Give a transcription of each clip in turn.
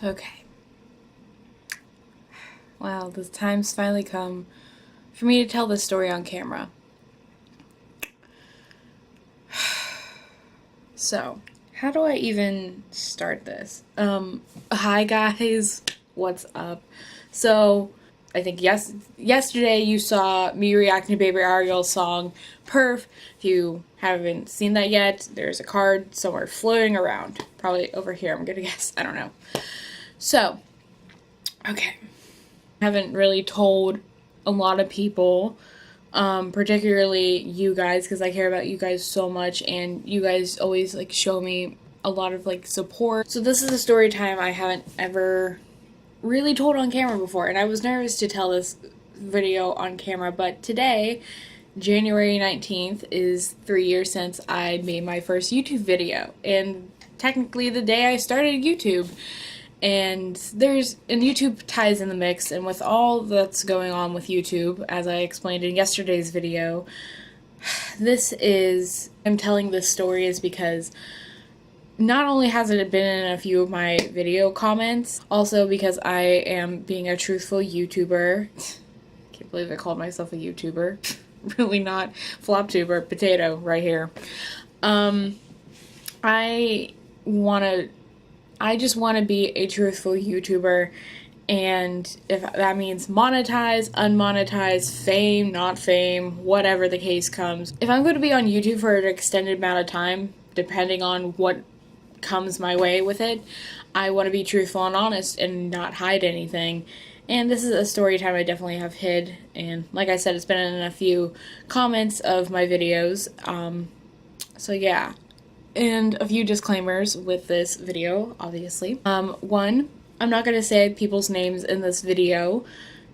Okay. Wow, the time's finally come for me to tell this story on camera. So, how do I even start this? Hi guys, what's up? So, I think yesterday you saw me reacting to Baby Ariel's song, Perf. If you haven't seen that yet, there's a card somewhere floating around. Probably over here, I'm gonna guess. I don't know. So, okay. I haven't really told a lot of people, particularly you guys, because I care about you guys so much, and you guys always like show me a lot of like support. So this is a story time I haven't ever really told on camera before, and I was nervous to tell this video on camera, but today, January 19th, is 3 years since I made my first YouTube video, and technically the day I started YouTube. And YouTube ties in the mix, and with all that's going on with YouTube, as I explained in yesterday's video, I'm telling this story is because not only has it been in a few of my video comments, also because I am being a truthful YouTuber. Can't believe I called myself a YouTuber. Really not. Floptuber, potato, right here. I just want to be a truthful YouTuber, and if that means monetize, unmonetize, fame, not fame, whatever the case comes. If I'm going to be on YouTube for an extended amount of time, depending on what comes my way with it, I want to be truthful and honest and not hide anything. And this is a story time I definitely have hid, and like I said, it's been in a few comments of my videos, so yeah. And a few disclaimers with this video, obviously. One, I'm not going to say people's names in this video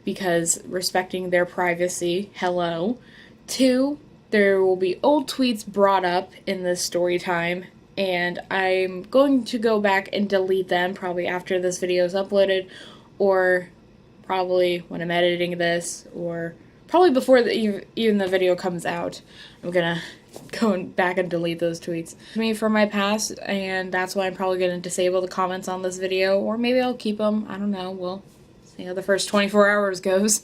because respecting their privacy, hello. Two, there will be old tweets brought up in this story time, and I'm going to go back and delete them probably after this video is uploaded, or probably when I'm editing this, or probably before even the video comes out. I'm gonna go back and delete those tweets. Me from my past, and that's why I'm probably gonna disable the comments on this video, or maybe I'll keep them. I don't know. We'll see how the first 24 hours goes.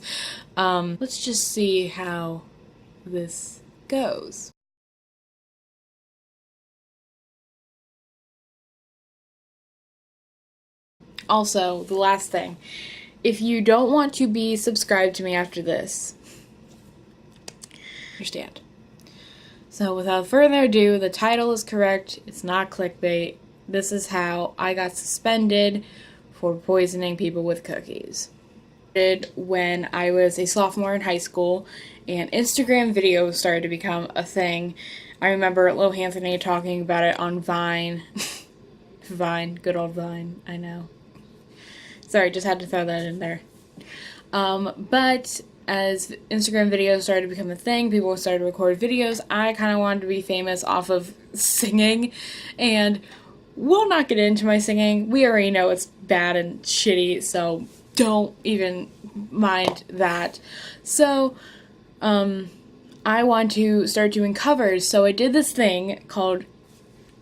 Let's just see how this goes. Also, the last thing. If you don't want to be subscribed to me after this, understand. So without further ado, the title is correct. It's not clickbait. This is how I got suspended for poisoning people with cookies. When I was a sophomore in high school and Instagram videos started to become a thing. I remember Lil Anthony talking about it on Vine. Vine, good old Vine, I know. Sorry, just had to throw that in there. But as Instagram videos started to become a thing, people started to record videos, I kind of wanted to be famous off of singing, and we'll not get into my singing. We already know it's bad and shitty, so don't even mind that. So, I want to start doing covers, so I did this thing called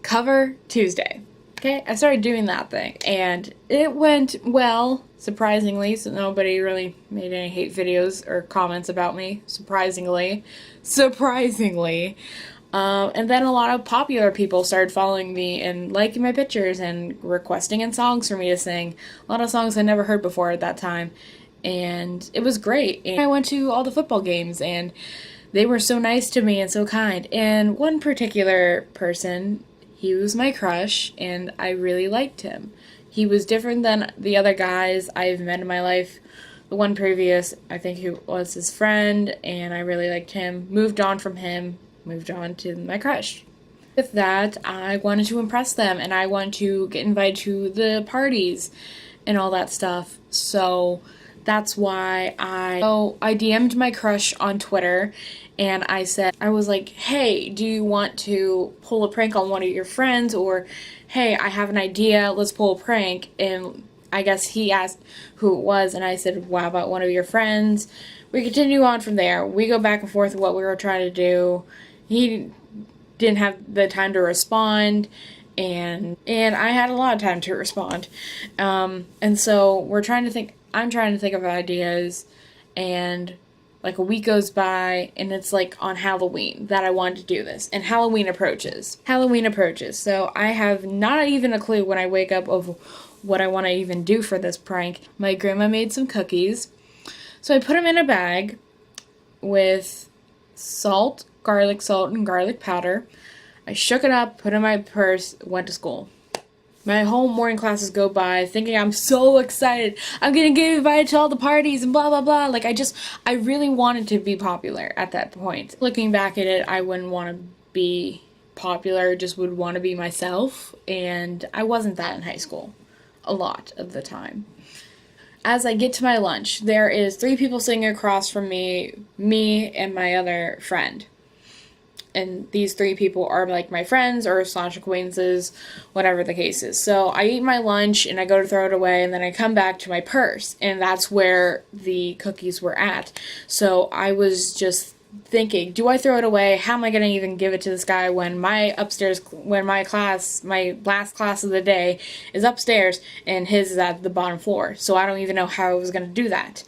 Cover Tuesday. Okay, I started doing that thing, and it went well, surprisingly, so nobody really made any hate videos or comments about me, surprisingly. And then a lot of popular people started following me and liking my pictures and requesting in songs for me to sing. A lot of songs I never heard before at that time, and it was great. And I went to all the football games, and they were so nice to me and so kind. And one particular person, he was my crush, and I really liked him. He was different than the other guys I've met in my life. The one previous, I think he was his friend, and I really liked him. Moved on from him, moved on to my crush. With that, I wanted to impress them, and I wanted to get invited to the parties and all that stuff. So that's why I DM'd my crush on Twitter, and I was like, hey, do you want to pull a prank on one of your friends? Or, hey, I have an idea, let's pull a prank. And I guess he asked who it was, and I said, wow, about one of your friends. We continue on from there. We go back and forth with what we were trying to do. He didn't have the time to respond, and I had a lot of time to respond. And so I'm trying to think of ideas, and like a week goes by, and it's like on Halloween that I wanted to do this, and Halloween approaches. So I have not even a clue when I wake up of what I want to even do for this prank. My grandma made some cookies, so I put them in a bag with salt, and garlic powder. I shook it up, put it in my purse, went to school. My whole morning classes go by thinking I'm so excited. I'm gonna get invited to all the parties and blah, blah, blah. Like, I really wanted to be popular at that point. Looking back at it, I wouldn't want to be popular, just would want to be myself. And I wasn't that in high school a lot of the time. As I get to my lunch, there is 3 people sitting across from me and my other friend. And these 3 people are like my friends or / acquaintances, whatever the case is. So I eat my lunch and I go to throw it away, and then I come back to my purse, and that's where the cookies were at. So I was just thinking, do I throw it away? How am I going to even give it to this guy when my last class of the day is upstairs and his is at the bottom floor? So I don't even know how I was going to do that.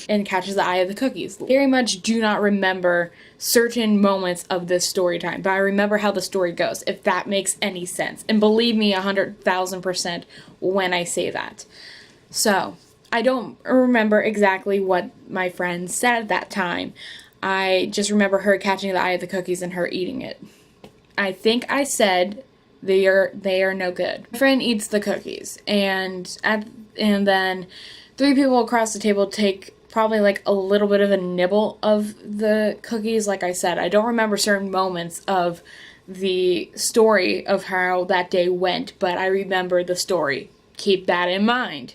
And catches the eye of the cookies. Very much do not remember certain moments of this story time, but I remember how the story goes, if that makes any sense. And believe me 100,000% when I say that. So, I don't remember exactly what my friend said at that time. I just remember her catching the eye of the cookies and her eating it. I think I said, they are no good. My friend eats the cookies, and then 3 people across the table take probably like a little bit of a nibble of the cookies. Like I said, I don't remember certain moments of the story of how that day went, but I remember the story. Keep that in mind.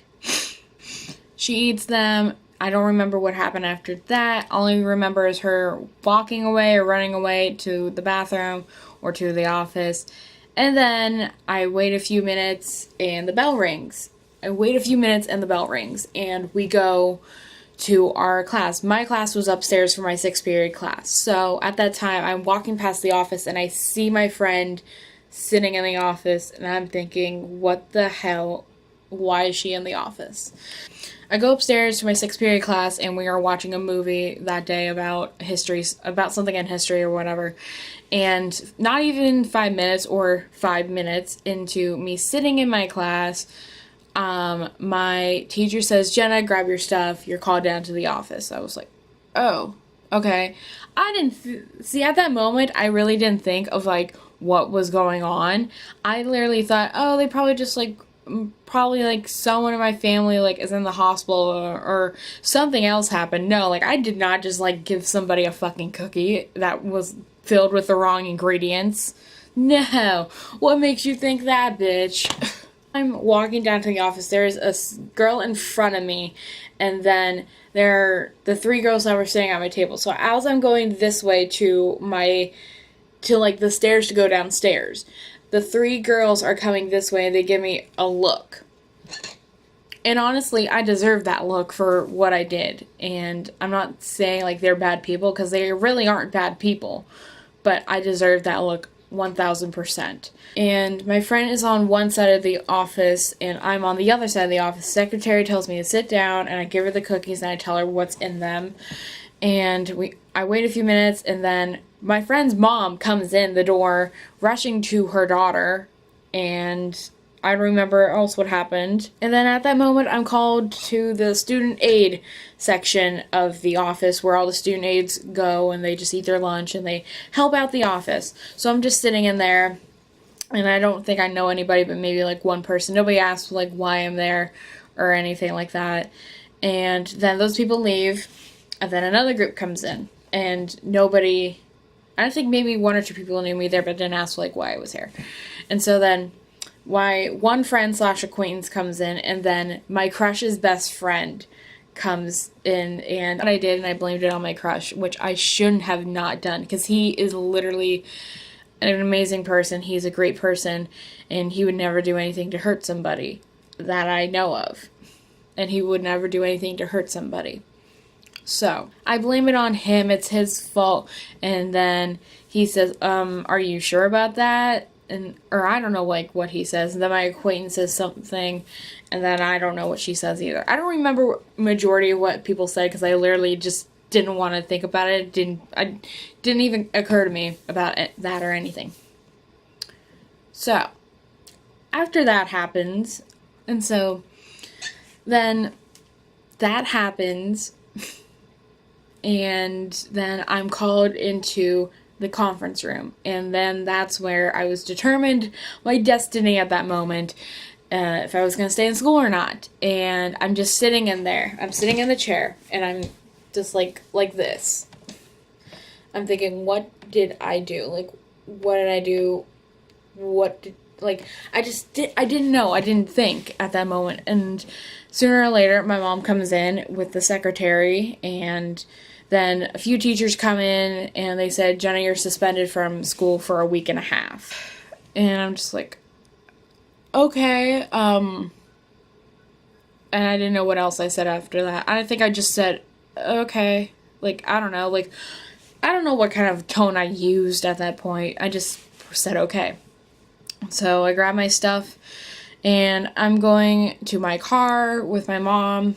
She eats them. I don't remember what happened after that. All I remember is her walking away or running away to the bathroom or to the office. And then I wait a few minutes and the bell rings. And we go to our class. My class was upstairs for my 6th period class. So at that time, I'm walking past the office and I see my friend sitting in the office, and I'm thinking, what the hell? Why is she in the office? I go upstairs to my 6th period class, and we are watching a movie that day about history, about something in history or whatever. And not even 5 minutes or 5 minutes into me sitting in my class, my teacher says, Jenna, grab your stuff, you're called down to the office. I was like, oh, okay. I didn't see at that moment, I really didn't think of like what was going on. I literally thought, oh, they probably just like someone in my family like is in the hospital or something else happened. No, like I did not just like give somebody a fucking cookie that was filled with the wrong ingredients. No. What makes you think that, bitch? I'm walking down to the office. There's a girl in front of me, and then there are the 3 girls that were sitting at my table. So as I'm going this way to the stairs to go downstairs, the 3 girls are coming this way, and they give me a look. And honestly, I deserve that look for what I did. And I'm not saying like they're bad people, because they really aren't bad people, but I deserve that look 1000%. And my friend is on one side of the office and I'm on the other side of the office. Secretary tells me to sit down, and I give her the cookies and I tell her what's in them. And I wait a few minutes, and then my friend's mom comes in the door rushing to her daughter, and I don't remember else what happened. And then at that moment, I'm called to the student aid section of the office, where all the student aides go and they just eat their lunch and they help out the office. So I'm just sitting in there, and I don't think I know anybody but maybe like one person. Nobody asks like why I'm there or anything like that. And then those people leave, and then another group comes in, and nobody, I think maybe 1 or 2 people knew me there but didn't ask like why I was here. And so then one friend / acquaintance comes in, and then my crush's best friend comes in, and what I did, and I blamed it on my crush, which I shouldn't have not done, because he is literally an amazing person. He's a great person, and he would never do anything to hurt somebody that I know of, and he would never do anything to hurt somebody. So I blame it on him. It's his fault. And then he says, are you sure about that? or I don't know, like, what he says, and then my acquaintance says something, and then I don't know what she says either. I don't remember majority of what people said, because I literally just didn't want to think about it. It didn't even occur to me about that or anything. So, after that happens, and so, then, that happens, and then I'm called into the conference room, and then that's where I was determined my destiny at that moment, if I was going to stay in school or not. And I'm just sitting in there. I'm sitting in the chair, and I'm just like this. I'm thinking, what did I do? Like, what did I do? I didn't know. I didn't think at that moment. And sooner or later, my mom comes in with the secretary, and then a few teachers come in, and they said, Jenna, you're suspended from school for a week and a half. And I'm just like, okay, and I didn't know what else I said after that. I think I just said, okay, I don't know, I don't know what kind of tone I used at that point. I just said, okay. So I grabbed my stuff, and I'm going to my car with my mom,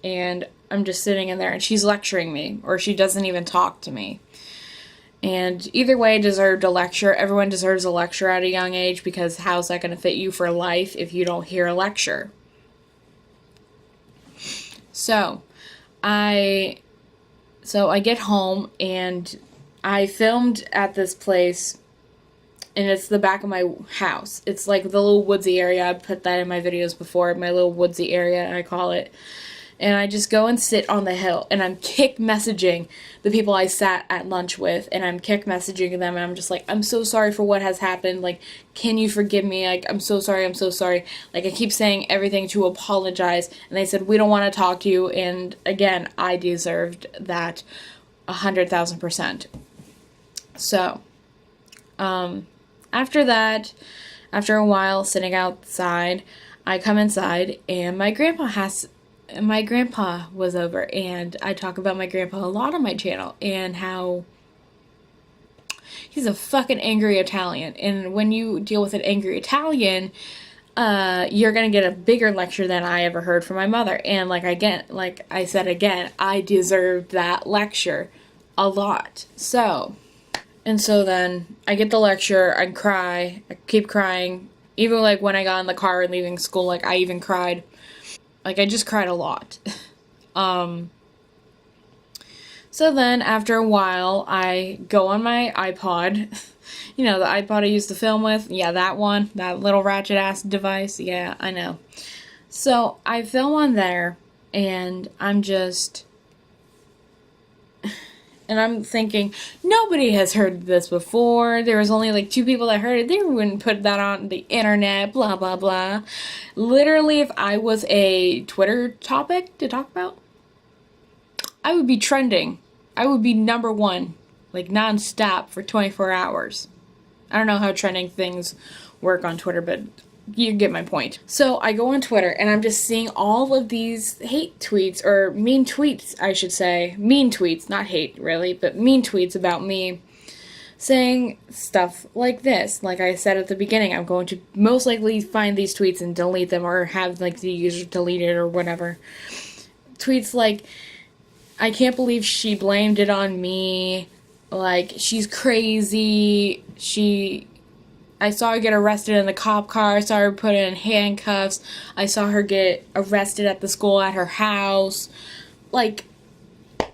and I'm just sitting in there, and she's lecturing me, or she doesn't even talk to me. And either way, deserved a lecture. Everyone deserves a lecture at a young age, because how's that going to fit you for life if you don't hear a lecture? So I get home, and I filmed at this place, and it's the back of my house. It's like the little woodsy area. I put that in my videos before, my little woodsy area, I call it. And I just go and sit on the hill, and I'm kick messaging the people I sat at lunch with, and I'm kick messaging them, and I'm just like, I'm so sorry for what has happened, like, can you forgive me, like, I'm so sorry, like, I keep saying everything to apologize, and they said, we don't want to talk to you, and again, I deserved that 100,000%. So, after that, after a while sitting outside, I come inside, and my grandpa was over, and I talk about my grandpa a lot on my channel, and how he's a fucking angry Italian, and when you deal with an angry Italian, you're gonna get a bigger lecture than I ever heard from my mother. And like I said again, I deserved that lecture a lot. So then I get the lecture, I cry, I keep crying, even like when I got in the car and leaving school, like I even cried. Like, I just cried a lot. So then, after a while, I go on my iPod. You know, the iPod I used to film with? Yeah, that one. That little ratchet-ass device. Yeah, I know. So, I film on there, and I'm just... And I'm thinking, nobody has heard this before. There was only like 2 people that heard it. They wouldn't put that on the internet, blah, blah, blah. Literally, if I was a Twitter topic to talk about, I would be trending. I would be number 1, like non-stop for 24 hours. I don't know how trending things work on Twitter, but you get my point. So I go on Twitter, and I'm just seeing all of these hate tweets, or mean tweets, I should say. Mean tweets, not hate, really, but mean tweets about me, saying stuff like this. Like I said at the beginning, I'm going to most likely find these tweets and delete them, or have, like, the user delete it, or whatever. Tweets like, I can't believe she blamed it on me, like, she's crazy, I saw her get arrested in the cop car, I saw her put in handcuffs, I saw her get arrested at the school at her house. Like,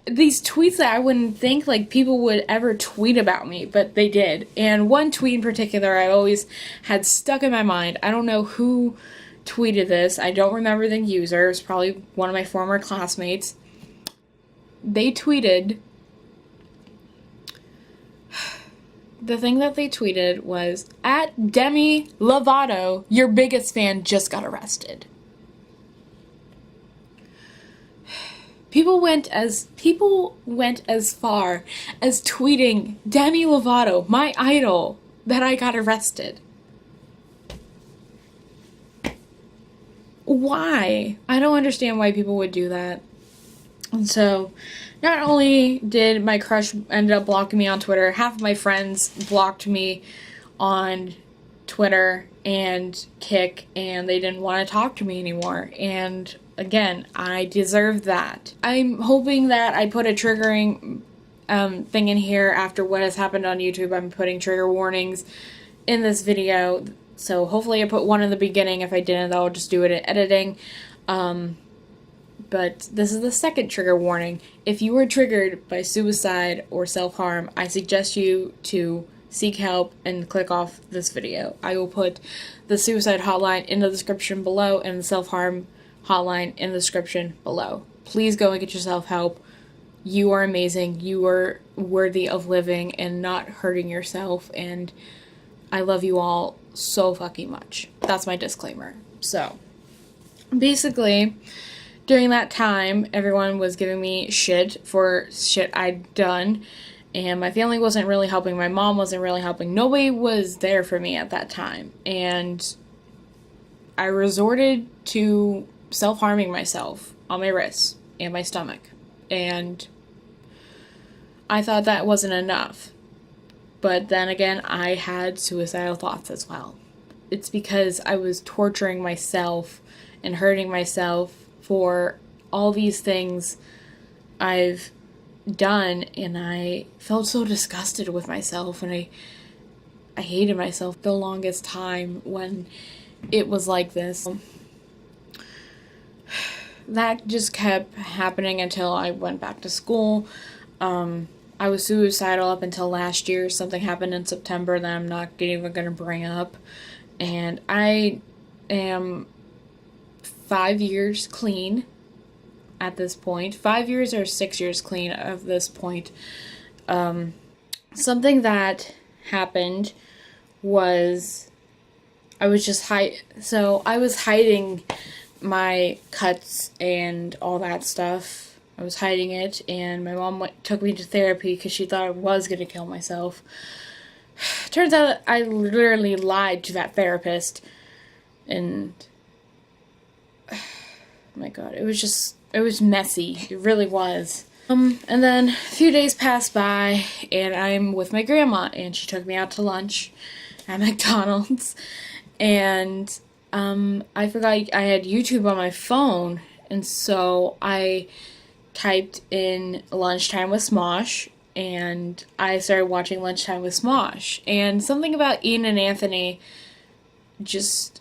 these tweets that I wouldn't think, like, people would ever tweet about me, but they did. And one tweet in particular I always had stuck in my mind. I don't know who tweeted this. I don't remember the user. It was probably one of my former classmates. They tweeted... The thing that they tweeted was, at Demi Lovato, your biggest fan just got arrested. People went as far as tweeting Demi Lovato, my idol, that I got arrested. Why? I don't understand why people would do that. And so, not only did my crush end up blocking me on Twitter, half of my friends blocked me on Twitter and Kick, and they didn't want to talk to me anymore. And again, I deserve that. I'm hoping that I put a triggering thing in here after what has happened on YouTube. I'm putting trigger warnings in this video, so hopefully I put one in the beginning. If I didn't, I'll just do it in editing. But this is the second trigger warning. If you were triggered by suicide or self-harm, I suggest you to seek help and click off this video. I will put the suicide hotline in the description below and the self-harm hotline in the description below. Please go and get yourself help. You are amazing. You are worthy of living and not hurting yourself, and I love you all so fucking much. That's my disclaimer. So, basically, during that time, everyone was giving me shit for shit I'd done, and my family wasn't really helping. My mom wasn't really helping. Nobody was there for me at that time, and I resorted to self-harming myself on my wrists and my stomach, and I thought that wasn't enough. But then again, I had suicidal thoughts as well. It's because I was torturing myself and hurting myself for all these things I've done, and I felt so disgusted with myself, and I hated myself the longest time when it was like this. That just kept happening until I went back to school. I was suicidal up until last year. Something happened in September that I'm not even going to bring up. And I am 5 years clean at this point. 5 years or 6 years clean at this point. Something that happened was I was hiding my cuts and all that stuff. I was hiding it, and my mom took me to therapy because she thought I was going to kill myself. Turns out I literally lied to that therapist, and oh my god, it was messy. It really was. And then a few days passed by, and I'm with my grandma, and she took me out to lunch at McDonald's, and I forgot I had YouTube on my phone, and so I typed in lunchtime with Smosh, and I started watching Lunchtime with Smosh, and something about Ian and Anthony just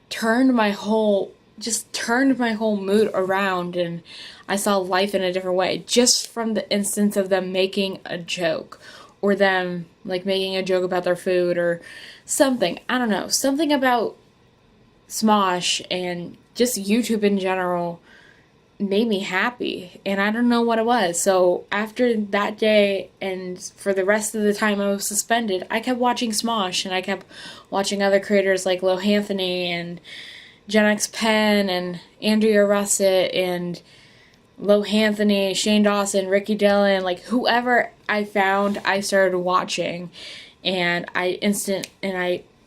turned my whole mood around, and I saw life in a different way, just from the instance of them making a joke, or them, like, making a joke about their food, or something, I don't know, something about Smosh, and just YouTube in general, made me happy, and I don't know what it was. So after that day, and for the rest of the time I was suspended, I kept watching Smosh, and I kept watching other creators like Lohanthony and Gen X Pen and Andrea Russet and Lohanthony, Shane Dawson, Ricky Dillon, like whoever I found, I started watching, and I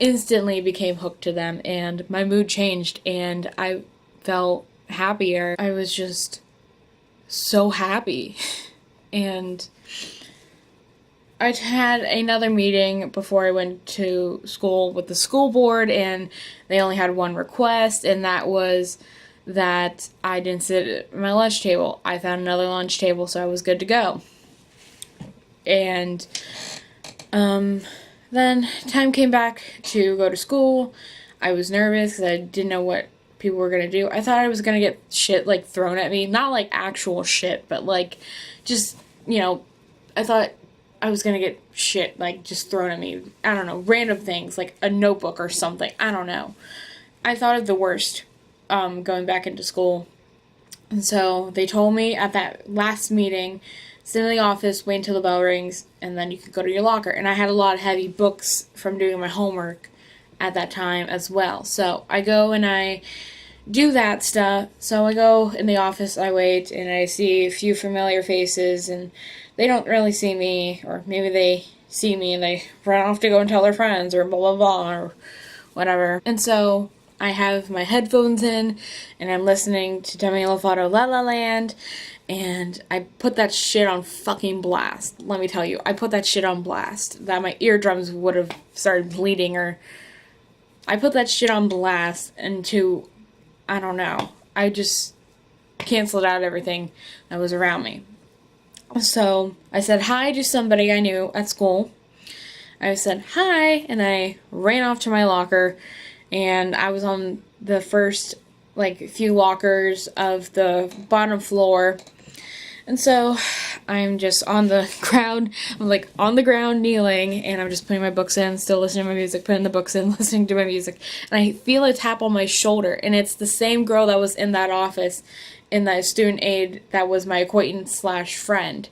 instantly became hooked to them, and my mood changed, and I felt happier. I was just so happy. And I had another meeting before I went to school with the school board, and they only had one request, and that was that I didn't sit at my lunch table. I found another lunch table, so I was good to go. And then time came back to go to school. I was nervous because I didn't know what people were gonna do. I thought I was gonna get shit, like, thrown at me. Not, like, actual shit, but, like, just, you know, I thought I was gonna get shit, like, just thrown at me. I don't know, random things, like a notebook or something. I don't know. I thought of the worst, going back into school. And so they told me at that last meeting, sit in the office, wait until the bell rings, and then you could go to your locker. And I had a lot of heavy books from doing my homework at that time as well. So I go and I do that stuff. So I go in the office, I wait, and I see a few familiar faces, and they don't really see me, or maybe they see me and they run off to go and tell their friends, or blah blah blah, or whatever. And so I have my headphones in, and I'm listening to Demi Lovato La La Land, and I put that shit on fucking blast. Let me tell you, I put that shit on blast, that my eardrums would have started bleeding, or I put that shit on blast and I don't know, I just canceled out everything that was around me. So I said hi to somebody I knew at school. I said hi, and I ran off to my locker, and I was on the first, few lockers of the bottom floor. And so I'm just on the ground, I'm on the ground kneeling, and I'm just putting my books in, still listening to my music, putting the books in, listening to my music, and I feel a tap on my shoulder, and it's the same girl that was in that office, in that student aid, that was my acquaintance / friend.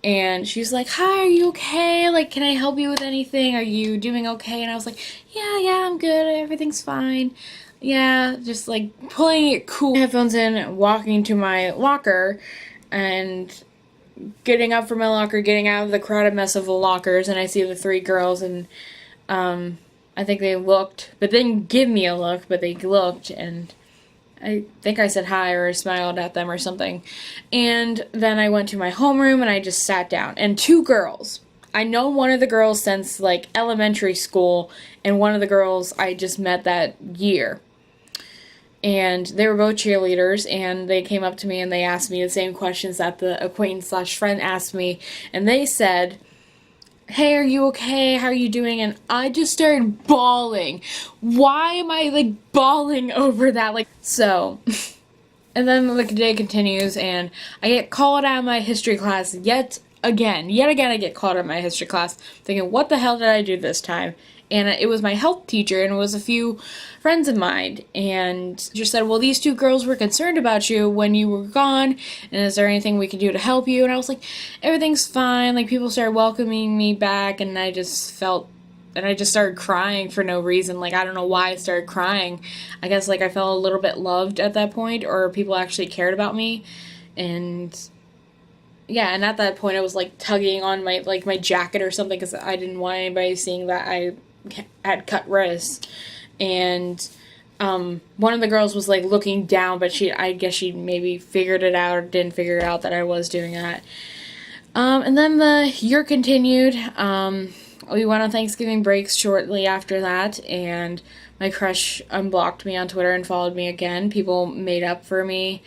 And she's like, hi, are you okay? Can I help you with anything? Are you doing okay? And I was like, yeah, I'm good, everything's fine. Yeah, just pulling it cool. Headphones in, walking to my locker, and getting up from my locker, getting out of the crowded mess of the lockers, and I see the 3 girls, and I think they looked, but they didn't give me a look, but they looked, and I think I said hi or smiled at them or something. And then I went to my homeroom and I just sat down. And 2 girls. I know one of the girls since elementary school, and one of the girls I just met that year. And they were both cheerleaders, and they came up to me and they asked me the same questions that the acquaintance / friend asked me. And they said, hey, are you okay? How are you doing? And I just started bawling. Why am I bawling over that? So, and then the day continues, and I get called out of my history class yet again I get called out of my history class, thinking, what the hell did I do this time? And it was my health teacher, and it was a few friends of mine, and just said, well, these 2 girls were concerned about you when you were gone, and is there anything we can do to help you? And I was like, everything's fine. People started welcoming me back, and I just started crying for no reason. I don't know why I started crying. I guess, I felt a little bit loved at that point, or people actually cared about me, and yeah, and at that point I was tugging on my my jacket or something, because I didn't want anybody seeing that I had cut wrists. And one of the girls was looking down, but I guess she maybe figured it out or didn't figure it out that I was doing that. And then the year continued. We went on Thanksgiving breaks shortly after that, and my crush unblocked me on Twitter and followed me again. People made up for me,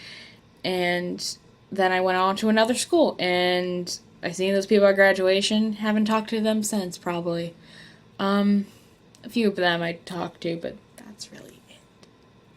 and then I went on to another school, and I seen those people at graduation. Haven't talked to them since, probably. A few of them I talked to, but that's really it.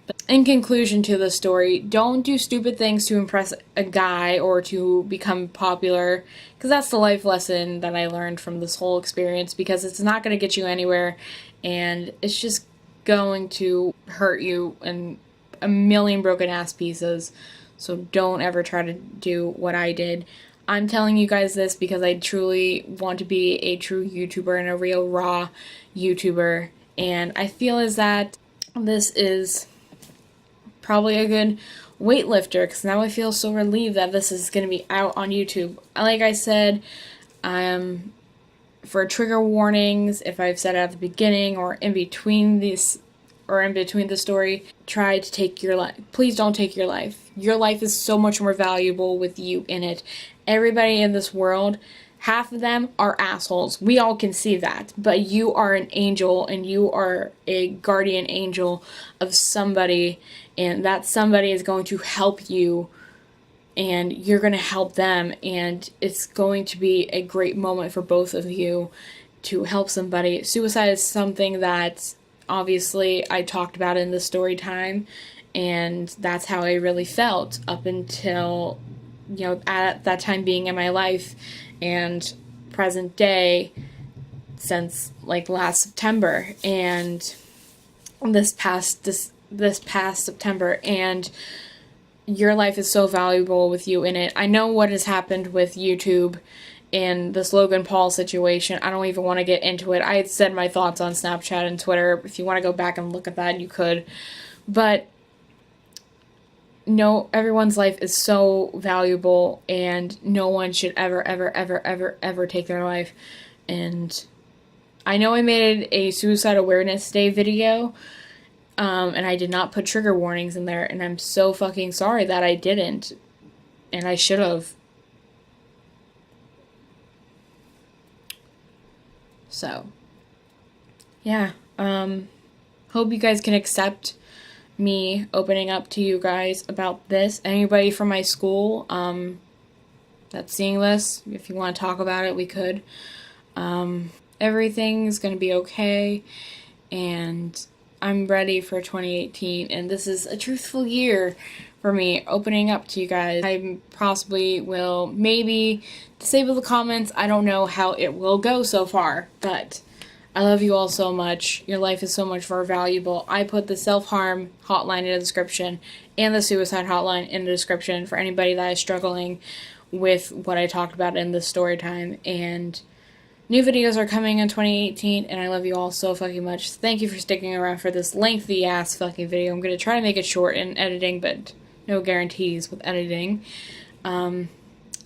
But in conclusion to the story, don't do stupid things to impress a guy or to become popular, because that's the life lesson that I learned from this whole experience, because it's not going to get you anywhere, and it's just going to hurt you in a million broken ass pieces. So don't ever try to do what I did. I'm telling you guys this because I truly want to be a true YouTuber and a real raw YouTuber. And I feel as that this is probably a good weightlifter, because now I feel so relieved that this is going to be out on YouTube. Like I said, for trigger warnings, if I've said it at the beginning or in between these, or in between the story, try to take your life. Please don't take your life. Your life is so much more valuable with you in it. Everybody in this world, half of them are assholes. We all can see that. But you are an angel, and you are a guardian angel of somebody, and that somebody is going to help you, and you're going to help them, and it's going to be a great moment for both of you to help somebody. Suicide is something that obviously I talked about in the story time, and that's how I really felt up until, at that time being in my life, and present day since last September, and this past September. And your life is so valuable with you in it. I know what has happened with YouTube in this Logan Paul situation. I don't even want to get into it. I had said my thoughts on Snapchat and Twitter. If you want to go back and look at that, you could. But no, everyone's life is so valuable, and no one should ever, ever, ever, ever, ever take their life. And I know I made a Suicide Awareness Day video, and I did not put trigger warnings in there, and I'm so fucking sorry that I didn't, and I should have. So, yeah, Hope you guys can accept me opening up to you guys about this. Anybody from my school that's seeing this, if you want to talk about it, we could. Everything's going to be okay, and I'm ready for 2018, and this is a truthful year for me, opening up to you guys. I possibly will maybe disable the comments. I don't know how it will go so far, but I love you all so much. Your life is so much more valuable. I put the self-harm hotline in the description and the suicide hotline in the description for anybody that is struggling with what I talked about in the story time. And new videos are coming in 2018, and I love you all so fucking much. Thank you for sticking around for this lengthy ass fucking video. I'm going to try to make it short in editing, but no guarantees with editing. And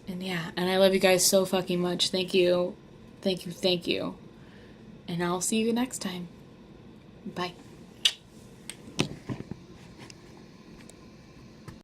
yeah, and I love you guys so fucking much. Thank you. Thank you. Thank you. And I'll see you next time. Bye.